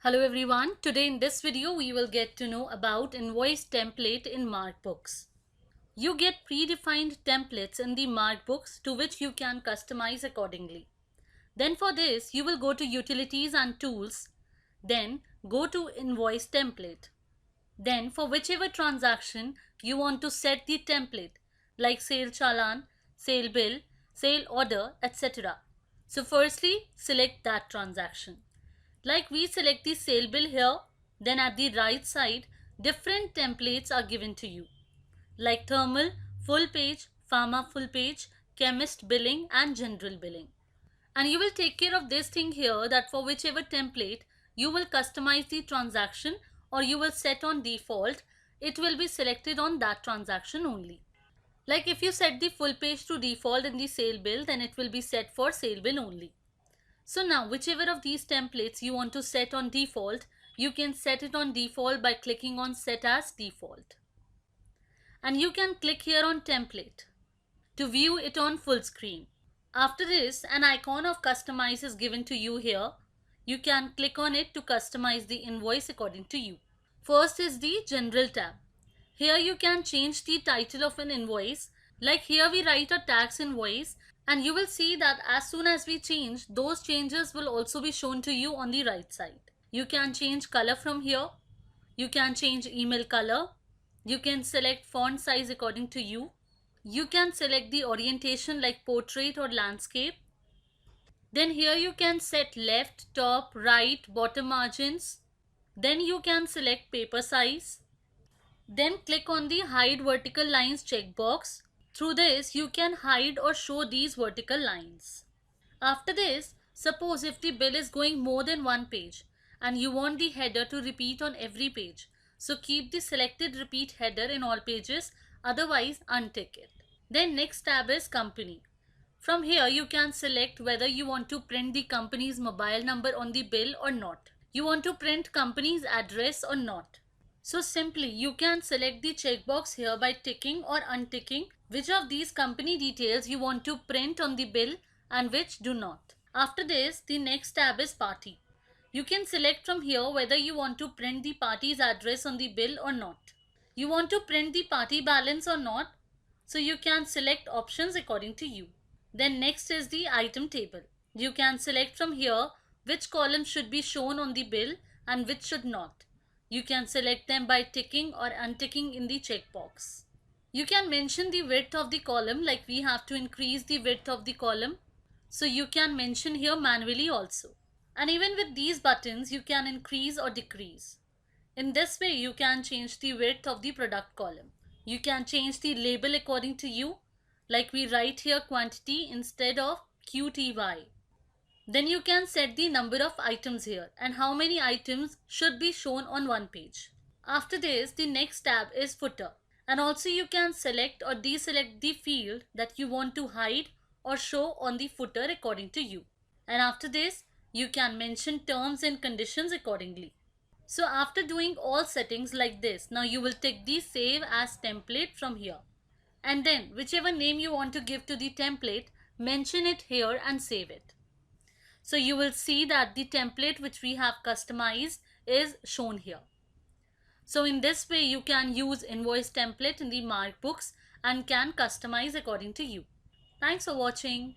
Hello everyone, today in this video we will get to know about invoice template in Markbooks. You get predefined templates in the Markbooks to which you can customize accordingly. Then for this you will go to Utilities and Tools, then go to Invoice Template. Then for whichever transaction you want to set the template like sale challan, sale bill, sale order, etc. So firstly select that transaction. Like we select the sale bill here, then at the right side, different templates are given to you. Like thermal, full page, pharma full page, chemist billing and general billing. And you will take care of this thing here that for whichever template you will customize the transaction or you will set on default, it will be selected on that transaction only. Like if you set the full page to default in the sale bill, then it will be set for sale bill only. So now whichever of these templates you want to set on default, you can set it on default by clicking on set as default. And you can click here on template to view it on full screen. After this, an icon of customize is given to you here. You can click on it to customize the invoice according to you. First is the general tab. Here you can change the title of an invoice. Like here we write a tax invoice and you will see that as soon as we change, those changes will also be shown to you on the right side. You can change color from here. You can change email color. You can select font size according to you. You can select the orientation like portrait or landscape. Then here you can set left, top, right, bottom margins. Then you can select paper size. Then click on the hide vertical lines checkbox. Through this, you can hide or show these vertical lines. After this, suppose if the bill is going more than one page and you want the header to repeat on every page. So keep the selected repeat header in all pages, otherwise untick it. Then next tab is company. From here you can select whether you want to print the company's mobile number on the bill or not. You want to print company's address or not. So simply you can select the checkbox here by ticking or unticking which of these company details you want to print on the bill and which do not. After this, the next tab is party. You can select from here whether you want to print the party's address on the bill or not. You want to print the party balance or not, so you can select options according to you. Then next is the item table. You can select from here which column should be shown on the bill and which should not. You can select them by ticking or unticking in the checkbox. You can mention the width of the column, like we have to increase the width of the column. So you can mention here manually also. And even with these buttons, you can increase or decrease. In this way, you can change the width of the product column. You can change the label according to you, like we write here quantity instead of QTY. Then you can set the number of items here and how many items should be shown on one page. After this, the next tab is footer. And also you can select or deselect the field that you want to hide or show on the footer according to you. And after this, you can mention terms and conditions accordingly. So after doing all settings like this, now you will tick the save as template from here. And then whichever name you want to give to the template, mention it here and save it. So you will see that the template which we have customized is shown here. So in this way you can use invoice template in the Markbooks and can customize according to you. Thanks for watching.